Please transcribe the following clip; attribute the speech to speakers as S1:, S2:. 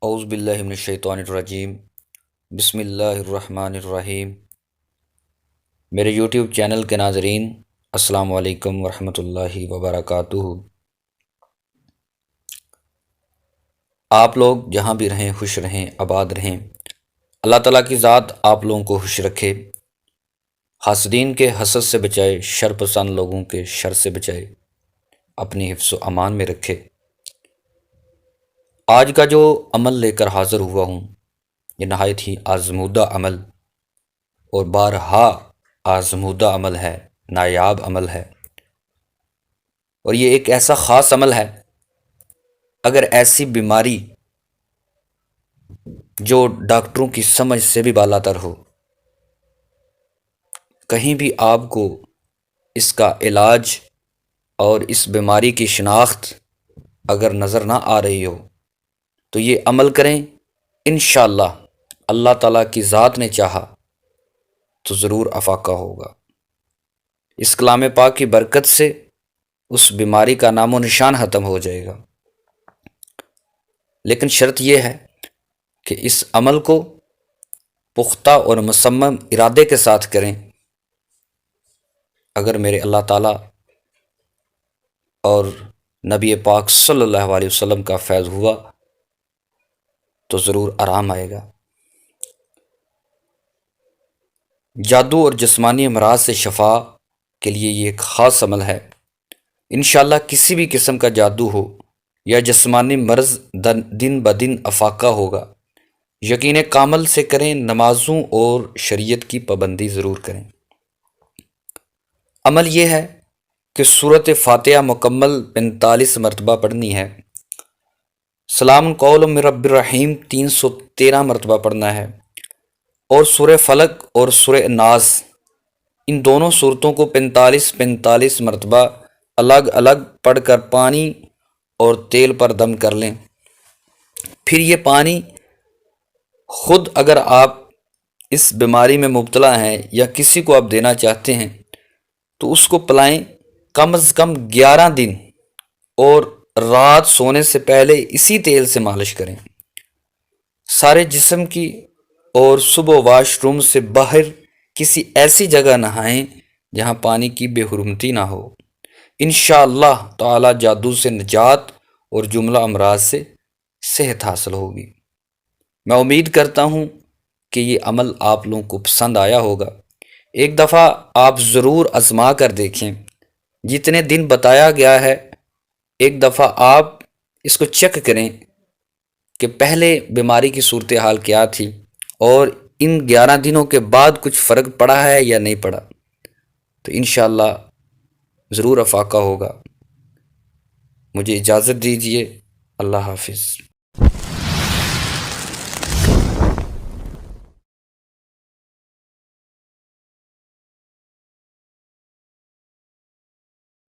S1: اعوذ باللہ من الشیطان الرجیم۔ بسم اللہ الرحمن الرحیم۔ میرے یوٹیوب چینل کے ناظرین، السلام علیکم ورحمۃ اللہ وبرکاتہ۔ آپ لوگ جہاں بھی رہیں خوش رہیں، آباد رہیں۔ اللہ تعالیٰ کی ذات آپ لوگوں کو خوش رکھے، حاسدین کے حسد سے بچائے، شر پسند لوگوں کے شر سے بچائے، اپنی حفظ و امان میں رکھے۔ آج کا جو عمل لے کر حاضر ہوا ہوں، یہ نہایت ہی آزمودہ عمل اور بارہا آزمودہ عمل ہے، نایاب عمل ہے، اور یہ ایک ایسا خاص عمل ہے۔ اگر ایسی بیماری جو ڈاکٹروں کی سمجھ سے بھی بالاتر ہو، کہیں بھی آپ کو اس کا علاج اور اس بیماری کی شناخت اگر نظر نہ آ رہی ہو، تو یہ عمل کریں، انشاءاللہ اللہ تعالیٰ کی ذات نے چاہا تو ضرور افاقہ ہوگا۔ اس کلام پاک کی برکت سے اس بیماری کا نام و نشان ختم ہو جائے گا۔ لیکن شرط یہ ہے کہ اس عمل کو پختہ اور مصمم ارادے کے ساتھ کریں۔ اگر میرے اللہ تعالیٰ اور نبی پاک صلی اللہ علیہ وسلم کا فیض ہوا تو ضرور آرام آئے گا۔ جادو اور جسمانی امراض سے شفا کے لیے یہ ایک خاص عمل ہے۔ انشاءاللہ کسی بھی قسم کا جادو ہو یا جسمانی مرض دن بدن افاقہ ہوگا۔ یقین کامل سے کریں، نمازوں اور شریعت کی پابندی ضرور کریں۔ عمل یہ ہے کہ سورۃ فاتحہ مکمل 45 مرتبہ پڑھنی ہے۔ سلام قول من رب الرحیم 313 مرتبہ پڑھنا ہے، اور سورہ فلق اور سورہ ناس، ان دونوں صورتوں کو 45 مرتبہ الگ الگ پڑھ کر پانی اور تیل پر دم کر لیں۔ پھر یہ پانی خود اگر آپ اس بیماری میں مبتلا ہیں یا کسی کو آپ دینا چاہتے ہیں تو اس کو پلائیں، کم از کم 11 دن، اور رات سونے سے پہلے اسی تیل سے مالش کریں سارے جسم کی، اور صبح واش روم سے باہر کسی ایسی جگہ نہائیں جہاں پانی کی بے حرمتی نہ ہو۔ انشاءاللہ تعالی جادو سے نجات اور جملہ امراض سے صحت حاصل ہوگی۔ میں امید کرتا ہوں کہ یہ عمل آپ لوگوں کو پسند آیا ہوگا۔ ایک دفعہ آپ ضرور آزما کر دیکھیں۔ جتنے دن بتایا گیا ہے، ایک دفعہ آپ اس کو چیک کریں کہ پہلے بیماری کی صورتحال کیا تھی، اور ان 11 دنوں کے بعد کچھ فرق پڑا ہے یا نہیں پڑا، تو انشاءاللہ ضرور افاقہ ہوگا۔ مجھے اجازت دیجیے، اللہ حافظ۔